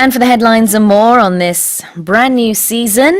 And for the headlines and more on this brand new season,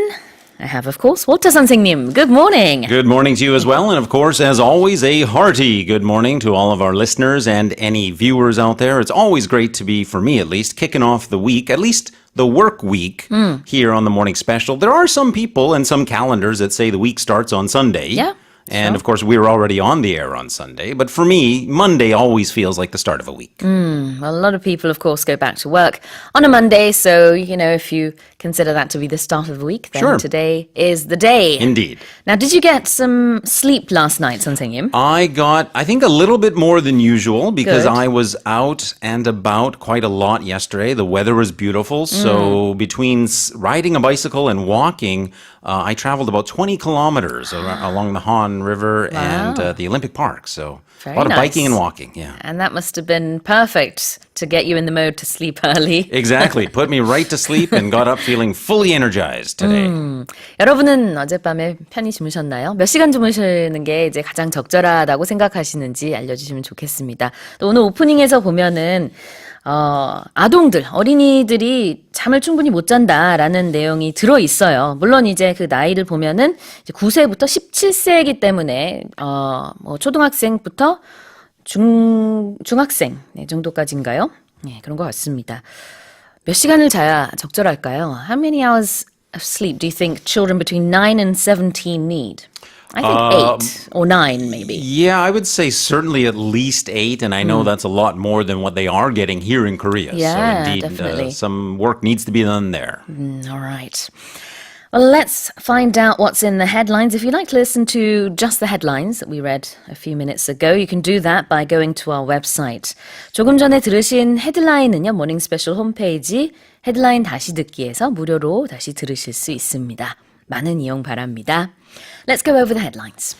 I have, of course, Walter 선생님. Good morning. Good morning to you as well. And of course, as always, a hearty good morning to all of our listeners and any viewers out there. It's always great to be, for me at least, kicking off the week, at least the work week here on the Morning Special. There are some people and some calendars that say the week starts on Sunday. Yeah. And of course, we were already on the air on Sunday. But for me, Monday always feels like the start of a week. Well, a lot of people, of course, go back to work on a Monday. So, if you consider that to be the start of the week, then today is the day. Indeed. Now, did you get some sleep last night, 선생님? I got, I think, a little bit more than usual because Good. I was out and about quite a lot yesterday. The weather was beautiful. So between riding a bicycle and walking, I traveled about 20 kilometers along the Han River and the Olympic Park. So Very a lot of nice. biking and walking, yeah. And that must have been perfect to get you in the mode to sleep early. Exactly. Put me right to sleep and got up feeling fully energized today. 여러분은 어젯밤에 편히 주무셨나요? 몇 시간 주무시는 게 이제 가장 적절하다고 생각하시는지 알려주시면 좋겠습니다. 또 오늘 오프닝에서 보면은 아동들, 어린이들이 잠을 충분히 못 잔다라는 내용이 들어 있어요. 물론 이제 그 나이를 보면은 이제 9세부터 17세이기 때문에 초등학생부터 중학생 정도까지인가요? 네, 그런 것 같습니다. 몇 시간을 자야 적절할까요? How many hours of sleep do you think children between 9 and 17 need? I think 8 or 9 maybe. Yeah, I would say certainly at least 8, and I know that's a lot more than what they are getting here in Korea. Yeah, so indeed, definitely. Some work needs to be done there. All right. Well, let's find out what's in the headlines. If you'd like to listen to just the headlines that we read a few minutes ago, you can do that by going to our website. 조금 전에 들으신 헤드라인은요, 모닝스페셜 홈페이지 헤드라인 다시 듣기에서 무료로 다시 들으실 수 있습니다. 많은 이용 바랍니다. Let's go over the headlines.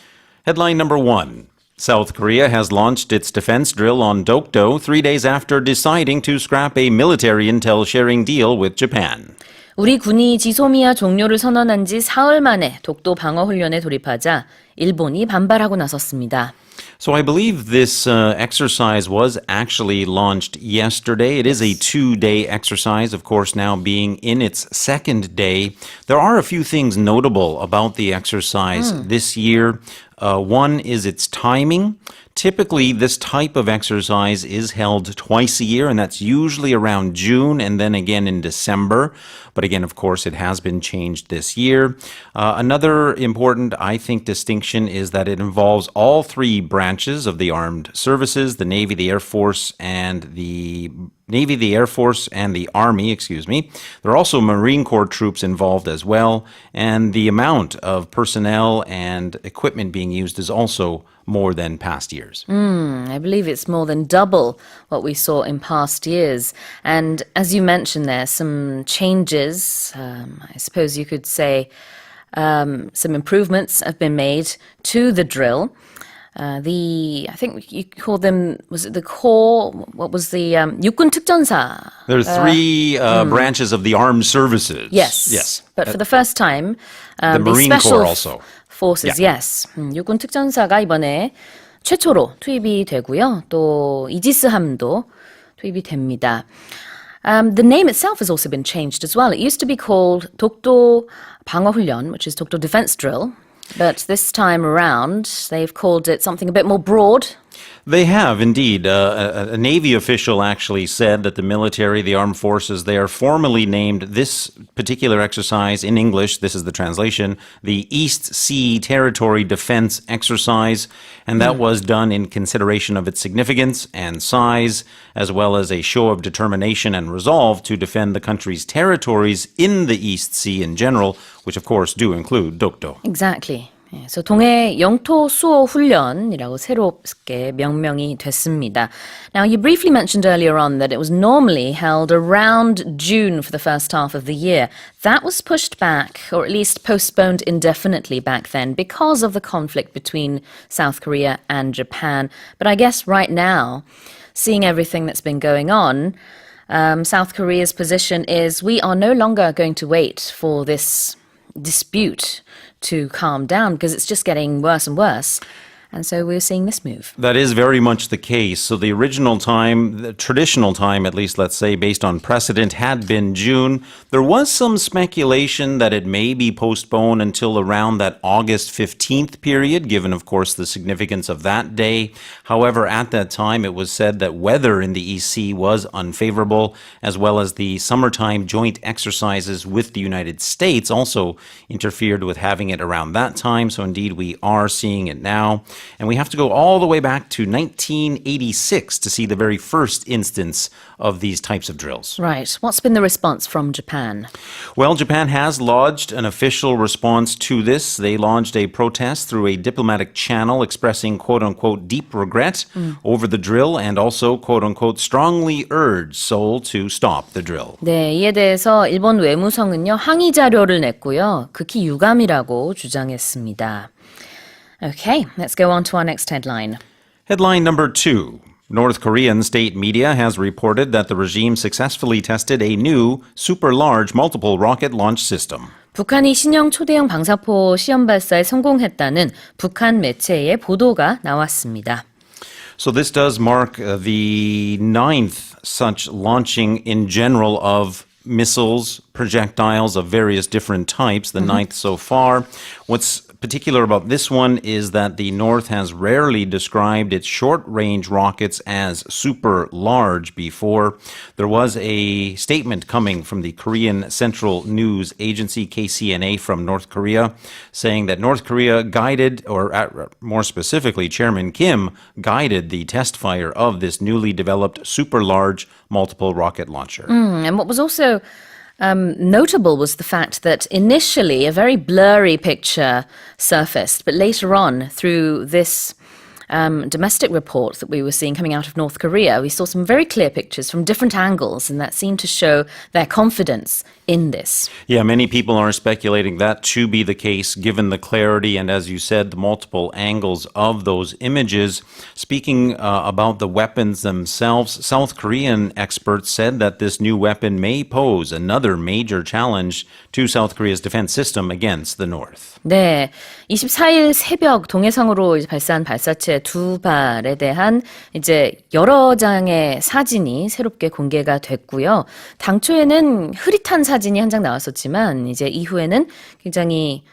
Headline number 1. South Korea has launched its defense drill on Dokdo 3 days after deciding to scrap a military intel sharing deal with Japan. 우리 군이 지소미아 종료를 선언한 지 사흘 만에 독도 방어훈련에 돌입하자 일본이 반발하고 나섰습니다. So I believe this exercise was actually launched yesterday. It is a 2-day exercise, of course, now being in its second day. There are a few things notable about the exercise this year. One is its timing. Typically, this type of exercise is held twice a year, and that's usually around June and then again in December. But again, of course, it has been changed this year. Another important, I think, distinction is that it involves all three branches of the armed services, the Navy, the Air Force, and the Army, excuse me. There are also Marine Corps troops involved as well, and the amount of personnel and equipment being used is also more than past years. I believe it's more than double what we saw in past years. And as you mentioned there, some changes, I suppose you could say some improvements have been made to the drill. I think you called them, was it the Corps? What was the 육군 특전사? There are three branches of the armed services. Yes. But for the first time, the Marine special Corps also. Forces, yes. 육군 특전사가 이번에 최초로 투입이 되고요. 또 이지스함도 투입이 됩니다. The name itself has also been changed as well. It used to be called 독도방어훈련, which is Dokdo Defense Drill. But this time around, they've called it something a bit more broad. They have, indeed. A Navy official actually said that the military, the armed forces, they are formally named this particular exercise in English, this is the translation, the East Sea Territory Defense Exercise, and that was done in consideration of its significance and size, as well as a show of determination and resolve to defend the country's territories in the East Sea in general, which of course do include Dokdo. Exactly. 그래서 동해 영토 수호 훈련이라고 새롭게 명명이 됐습니다. Now, you briefly mentioned earlier on that it was normally held around June for the first half of the year. That was pushed back, or at least postponed indefinitely back then because of the conflict between South Korea and Japan. But I guess right now, seeing everything that's been going on, South Korea's position is we are no longer going to wait for this dispute to calm down because it's just getting worse and worse. And so we're seeing this move. That is very much the case. So the original time, the traditional time, at least let's say, based on precedent, had been June. There was some speculation that it may be postponed until around that August 15th period, given, of course, the significance of that day. However, at that time, it was said that weather in the EC was unfavorable, as well as the summertime joint exercises with the United States also interfered with having it around that time. So indeed, we are seeing it now. And we have to go all the way back to 1986 to see the very first instance of these types of drills. Right. What's been the response from Japan? Well, Japan has lodged an official response to this. They launched a protest through a diplomatic channel expressing quote-unquote deep regret over the drill and also quote-unquote strongly urged Seoul to stop the drill. 네, 이에 대해서 일본 외무성은요, 항의 자료를 냈고요. 극히 유감이라고 주장했습니다. Okay, let's go on to our next headline. Headline number 2. North Korean state media has reported that the regime successfully tested a new, super-large multiple rocket launch system. 북한이 신형 초대형 방사포 시험 발사에 성공했다는 북한 매체의 보도가 나왔습니다. So this does mark the 9th such launching in general of missiles, projectiles of various different types, the 9th so far. What's particular about this one is that the North has rarely described its short-range rockets as super large before. There was a statement coming from the Korean Central News Agency, KCNA, from North Korea, saying that North Korea guided, or more specifically, Chairman Kim guided the test fire of this newly developed super large multiple rocket launcher. And what was also notable was the fact that initially a very blurry picture surfaced, but later on through this domestic report that we were seeing coming out of North Korea, we saw some very clear pictures from different angles, and that seemed to show their confidence in this. Yeah, many people are speculating that to be the case, given the clarity and, as you said, the multiple angles of those images. Speaking about the weapons themselves, South Korean experts said that this new weapon may pose another major challenge to South Korea's defense system against the North. 네, 24일 새벽 동해상으로 발사한 발사체 두 발에 대한 이제 여러 장의 사진이 새롭게 공개가 됐고요. 당초에는 흐릿한 사진이 한 장 나왔었지만 이제 이후에는 굉장히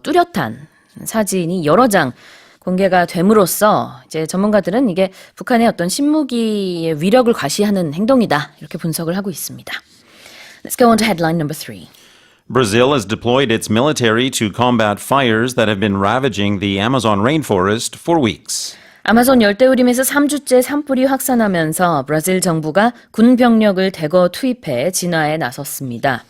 뚜렷한 사진이 여러 장 공개가 됨으로써 이제 전문가들은 이게 북한의 어떤 신무기의 위력을 과시하는 행동이다 이렇게 분석을 하고 있습니다. Let's go on to headline number 3. Brazil has deployed its military to combat fires that have been ravaging the Amazon rainforest for weeks. 아마존 열대우림에서 3주째 산불이 확산하면서 브라질 정부가 군 병력을 대거 투입해 진화에 나섰습니다.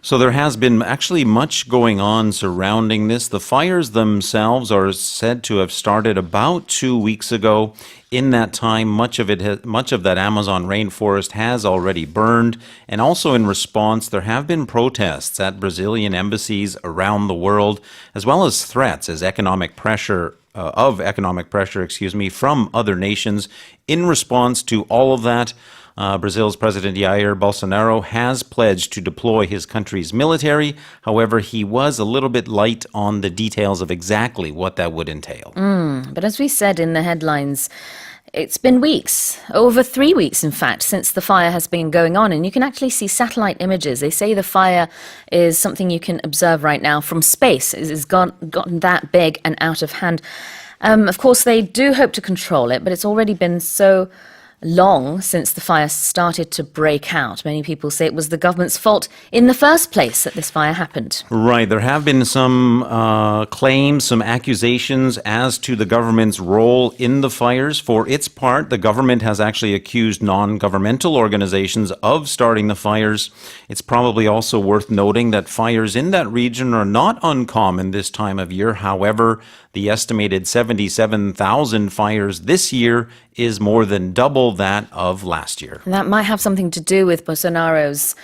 So there has been actually much going on surrounding this. The fires themselves are said to have started about 2 weeks ago. In that time, much of that Amazon rainforest has already burned. And also in response, there have been protests at Brazilian embassies around the world, as well as threats as economic pressure from other nations. In response to all of that, Brazil's President Jair Bolsonaro has pledged to deploy his country's military. However, he was a little bit light on the details of exactly what that would entail. But as we said in the headlines, it's been weeks, over 3 weeks, in fact, since the fire has been going on. And you can actually see satellite images. They say the fire is something you can observe right now from space. It's gotten that big and out of hand. Of course, they do hope to control it, but it's already been so long since the fire started to break out. Many people say it was the government's fault in the first place that this fire happened. Right. There have been some claims, some accusations as to the government's role in the fires. For its part, the government has actually accused non-governmental organizations of starting the fires. It's probably also worth noting that fires in that region are not uncommon this time of year. However, the estimated 77,000 fires this year is more than double that of last year. And that might have something to do with Bolsonaro's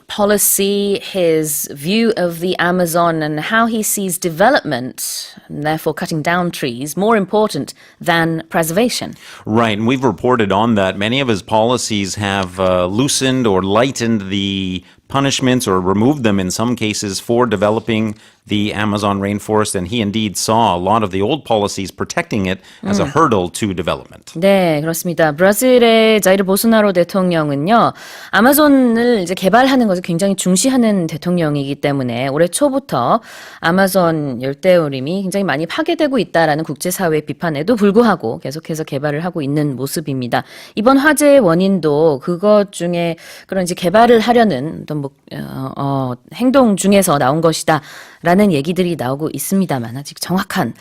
policy, his view of the Amazon, and how he sees development, and therefore cutting down trees, more important than preservation. Right, and we've reported on that. Many of his policies have loosened or lightened the punishments or removed them in some cases for developing the Amazon rainforest, and he indeed saw a lot of the old policies protecting it as a hurdle to development. 네, 그렇습니다. 브라질의 자이르 보소나로 대통령은요, 아마존을 이제 개발하는 것을 굉장히 중시하는 대통령이기 때문에 올해 초부터 아마존 열대우림이 굉장히 많이 파괴되고 있다라는 국제사회의 비판에도 불구하고 계속해서 개발을 하고 있는 모습입니다. 이번 화재의 원인도 그것 중에 그런 이제 개발을 하려는 어떤 행동 중에서 나온 것이다. 라는 얘기들이 나오고 있습니다만 아직 정확한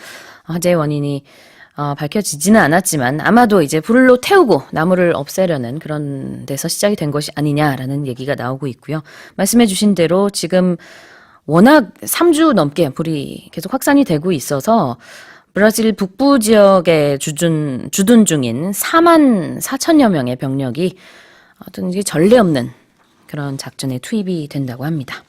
화재의 원인이 밝혀지지는 않았지만 아마도 이제 불로 태우고 나무를 없애려는 그런 데서 시작이 된 것이 아니냐라는 얘기가 나오고 있고요. 말씀해 주신 대로 지금 워낙 3주 넘게 불이 계속 확산이 되고 있어서 브라질 북부 지역에 주둔 중인 4만 4천여 명의 병력이 어떤 전례 없는 그런 작전에 투입이 된다고 합니다.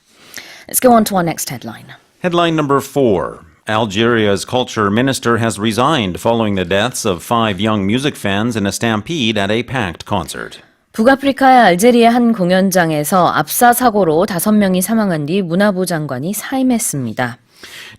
Let's go on to our next headline. Headline number 4. Algeria's culture minister has resigned following the deaths of 5 young music fans in a stampede at a packed concert. 북아프리카의 알제리의 한 공연장에서 압사 사고로 5명이 사망한 뒤 문화부 장관이 사임했습니다.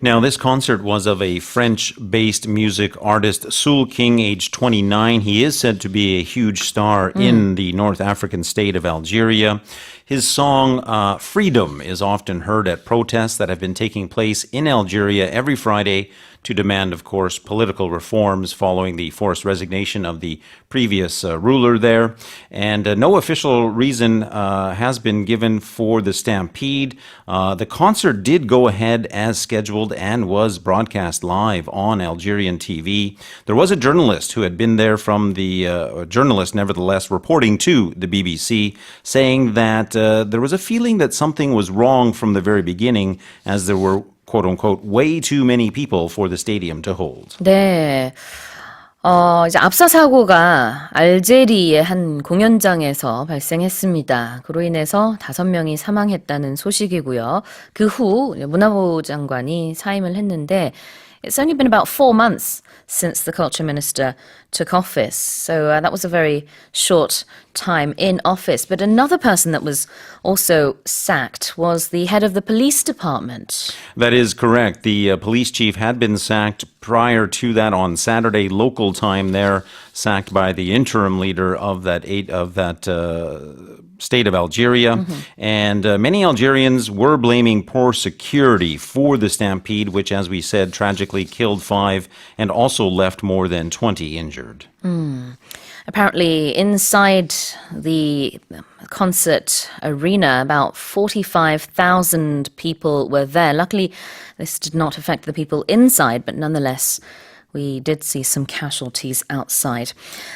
Now, this concert was of a French-based music artist, Soul King, aged 29. He is said to be a huge star in the North African state of Algeria. His song, Freedom, is often heard at protests that have been taking place in Algeria every Friday to demand, of course, political reforms following the forced resignation of the previous ruler there. And no official reason has been given for the stampede. The concert did go ahead as scheduled and was broadcast live on Algerian TV. There was a journalist who had been there from the journalist, nevertheless, reporting to the BBC, saying that there was a feeling that something was wrong from the very beginning, as there were quote-unquote, way too many people for the stadium to hold. 네. 이제 압사 사고가 알제리의 한 공연장에서 발생했습니다. 그로 인해서 5명이 사망했다는 소식이고요. 그 후 문화부 장관이 사임을 했는데 It's only been about 4 months since the culture minister took office. So that was a very short time in office. But another person that was also sacked was the head of the police department. That is correct. The police chief had been sacked prior to that on Saturday local time there, sacked by the interim leader of that state of Algeria. And many Algerians were blaming poor security for the stampede, which, as we said, tragically killed 5 and also left more than 20 injured. Apparently, inside the concert arena, about 45,000 people were there. Luckily, this did not affect the people inside, but nonetheless, we did see some casualties outside.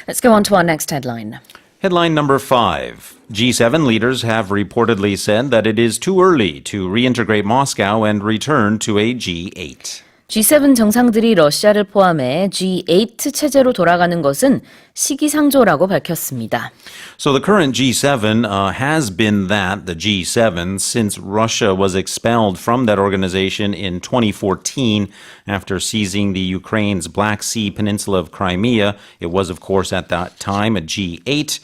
Let's go on to our next headline. Headline number 5. G7 leaders have reportedly said that it is too early to reintegrate Moscow and return to a G8. G7 정상들이 러시아를 포함해 G8 체제로 돌아가는 것은 시기상조라고 밝혔습니다. So the current G7 has been the G7, since Russia was expelled from that organization in 2014 after seizing the Ukraine's Black Sea peninsula of Crimea. It was, of course, at that time a G8.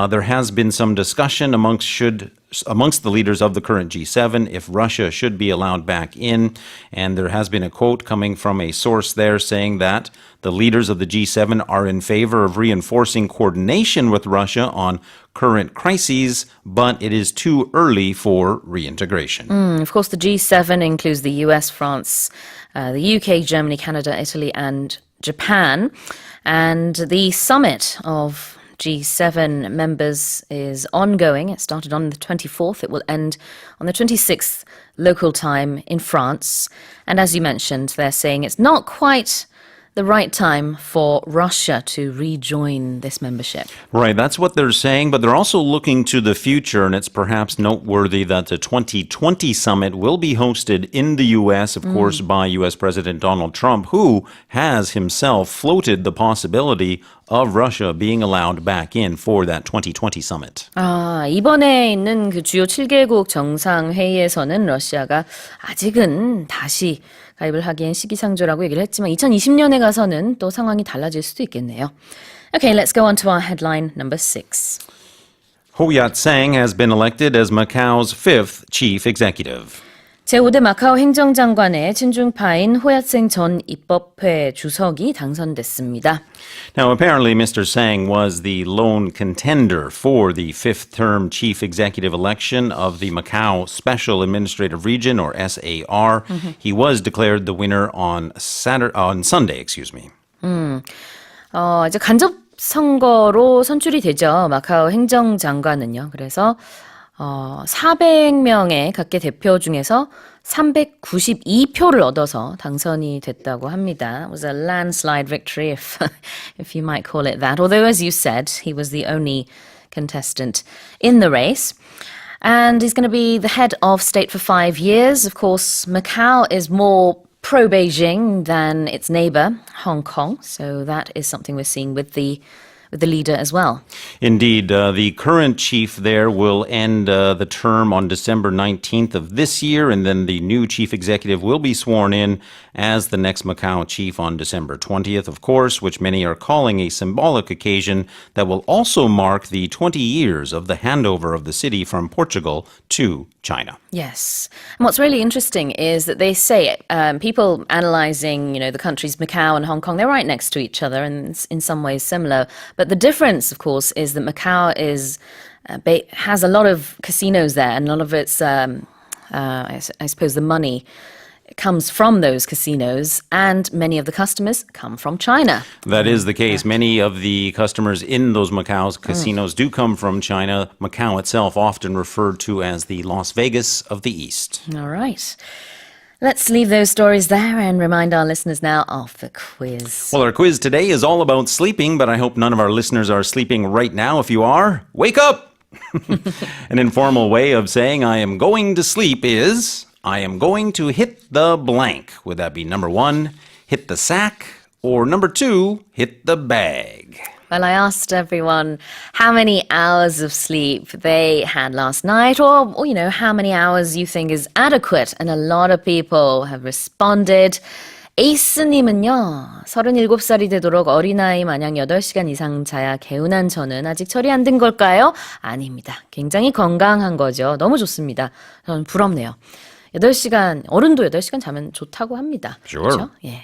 There has been some discussion amongst the leaders of the current G7 if Russia should be allowed back in. And there has been a quote coming from a source there saying that the leaders of the G7 are in favor of reinforcing coordination with Russia on current crises, but it is too early for reintegration. Of course, the G7 includes the US, France, the UK, Germany, Canada, Italy, and Japan. And the summit of G7 members is ongoing. It started on the 24th. It will end on the 26th local time in France. And as you mentioned, they're saying it's not quite the right time for Russia to rejoin this membership. Right, that's what they're saying, but they're also looking to the future, and it's perhaps noteworthy that the 2020 summit will be hosted in the U.S., of course, by U.S. President Donald Trump, who has himself floated the possibility of Russia being allowed back in for that 2020 summit. 이번에 있는 그 주요 7개국 정상회의에서는 러시아가 아직은 다시 가입을 하기엔 시기상조라고 얘기를 했지만 2020년에 가서는 또 상황이 달라질 수도 있겠네요. Okay, let's go on to our headline number 6. Ho Yat-sang has been elected as Macau's fifth chief executive. 제5대 마카오 행정장관의 친중파인 호야생 전 입법회 주석이 당선됐습니다. Now, apparently, Mr. Sang was the lone contender for the fifth-term chief executive election of the Macau Special Administrative Region, or SAR. He was declared the winner on Sunday, excuse me. 이제 간접 선거로 선출이 되죠. 마카오 행정장관은요. 그래서 400명의 각계 대표 중에서 392표를 얻어서 당선이 됐다고 합니다. It was a landslide victory, if you might call it that. Although, as you said, he was the only contestant in the race. And he's going to be the head of state for 5 years. Of course, Macau is more pro-Beijing than its neighbor, Hong Kong. So that is something we're seeing with the leader as well. Indeed, the current chief there will end the term on December 19th of this year, and then the new chief executive will be sworn in as the next Macau chief on December 20th, of course, which many are calling a symbolic occasion that will also mark the 20 years of the handover of the city from Portugal to China. Yes. And what's really interesting is that they say people analyzing, the countries Macau and Hong Kong, they're right next to each other and in some ways similar. But the difference, of course, is that Macau has a lot of casinos there, and a lot of its, I suppose, the money comes from those casinos, and many of the customers come from China. That is the case. Many of the customers in those Macau's casinos do come from China. Macau itself often referred to as the Las Vegas of the East. All right. Let's leave those stories there and remind our listeners now of the quiz. Well, our quiz today is all about sleeping, but I hope none of our listeners are sleeping right now. If you are, wake up! An informal way of saying I am going to sleep is I am going to hit the blank. Would that be number 1, hit the sack, or number 2, hit the bag? Well, I asked everyone how many hours of sleep they had last night, or how many hours you think is adequate. And a lot of people have responded. 에이스님은요, 37살이 되도록 어린아이 마냥 8시간 이상 자야 개운한 저는 아직 철이 안 든 걸까요? 아닙니다. 굉장히 건강한 거죠. 너무 좋습니다. 저는 부럽네요. 8시간, 어른도 8시간 자면 좋다고 합니다. Sure. 그렇죠? 예.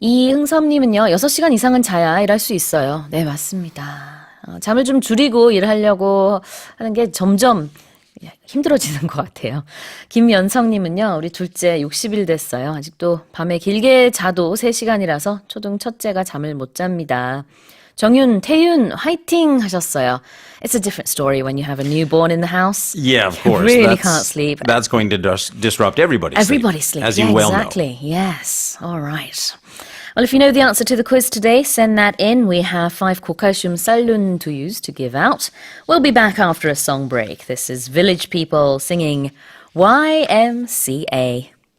이흥섭님은요, 6시간 이상은 자야 일할 수 있어요. 네, 맞습니다. 잠을 좀 줄이고 일하려고 하는 게 점점 힘들어지는 것 같아요. 김연성님은요, 우리 둘째 60일 됐어요. 아직도 밤에 길게 자도 3시간이라서 초등 첫째가 잠을 못 잡니다. 정윤, 태윤, 화이팅 하셨어요. It's a different story when you have a newborn in the house. Yeah, of course. You really can't sleep. That's going to disrupt everybody's sleep. As you well exactly. know. Yes. All right. Well, if you know the answer to the quiz today, send that in. We have 5 고칼슘 쌀룬 to use to give out. We'll be back after a song break. This is Village People singing YMCA.